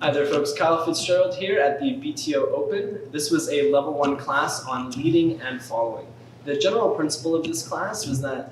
Hi there folks, Kyle Fitzgerald here at the BTO Open. This was a level 1 class on leading and following. The general principle of this class was that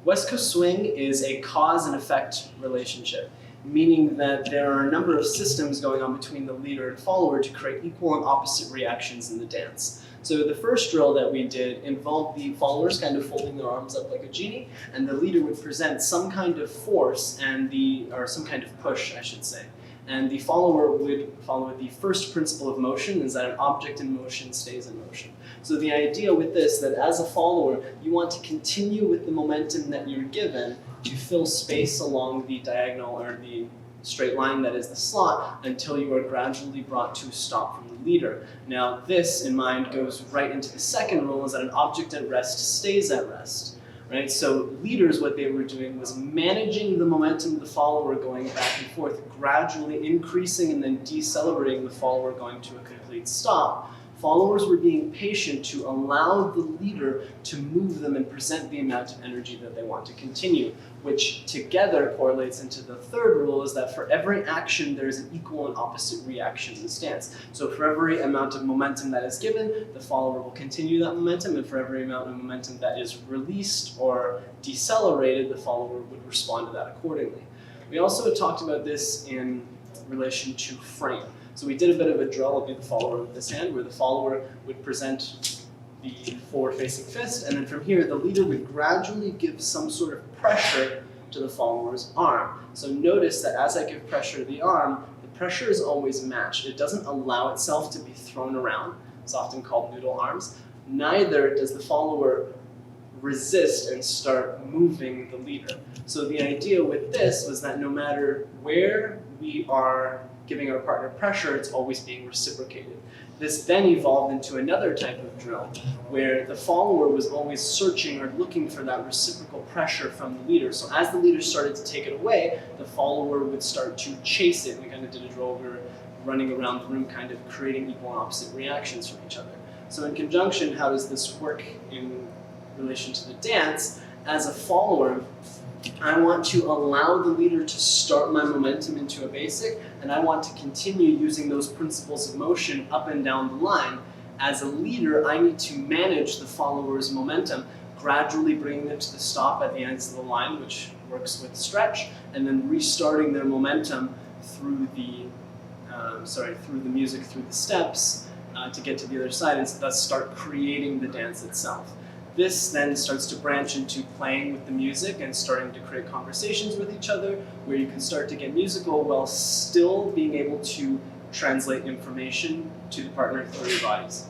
West Coast Swing is a cause and effect relationship, meaning that there are a number of systems going on between the leader and follower to create equal and opposite reactions in the dance. So the first drill that we did involved the followers kind of folding their arms up like a genie, and the leader would present some kind of force or some kind of push, I should say. And the follower would follow the first principle of motion, is that an object in motion stays in motion. So the idea with this, that as a follower, you want to continue with the momentum that you're given to fill space along the diagonal or the straight line that is the slot until you are gradually brought to a stop from the leader. Now this, in mind, goes right into the second rule, is that an object at rest stays at rest. Right? So leaders, what they were doing was managing the momentum of the follower going back and forth, gradually increasing and then decelerating the follower going to a complete stop. Followers were being patient to allow the leader to move them and present the amount of energy that they want to continue, which together correlates into the third rule, is that for every action there is an equal and opposite reaction in this dance. So for every amount of momentum that is given, the follower will continue that momentum, and for every amount of momentum that is released or decelerated, the follower would respond to that accordingly. We also talked about this in relation to frame. So we did a bit of a drill, I'll do the follower with this hand, where the follower would present the forward-facing fist, and then from here the leader would gradually give some sort of pressure to the follower's arm. So notice that as I give pressure to the arm, the pressure is always matched. It doesn't allow itself to be thrown around. It's often called noodle arms. Neither does the follower resist and start moving the leader. So the idea with this was that no matter where we are giving our partner pressure, it's always being reciprocated. This then evolved into another type of drill, where the follower was always searching or looking for that reciprocal pressure from the leader. So as the leader started to take it away, the follower would start to chase it. We kind of did a drill where we were running around the room, kind of creating equal and opposite reactions from each other. So in conjunction, how does this work in relation to the dance? As a follower, I want to allow the leader to start my momentum into a basic, and I want to continue using those principles of motion up and down the line. As a leader, I need to manage the follower's momentum, gradually bringing them to the stop at the ends of the line, which works with stretch, and then restarting their momentum through the music, through the steps, to get to the other side, and thus start creating the dance itself. This then starts to branch into playing with the music and starting to create conversations with each other, where you can start to get musical while still being able to translate information to the partner through your bodies.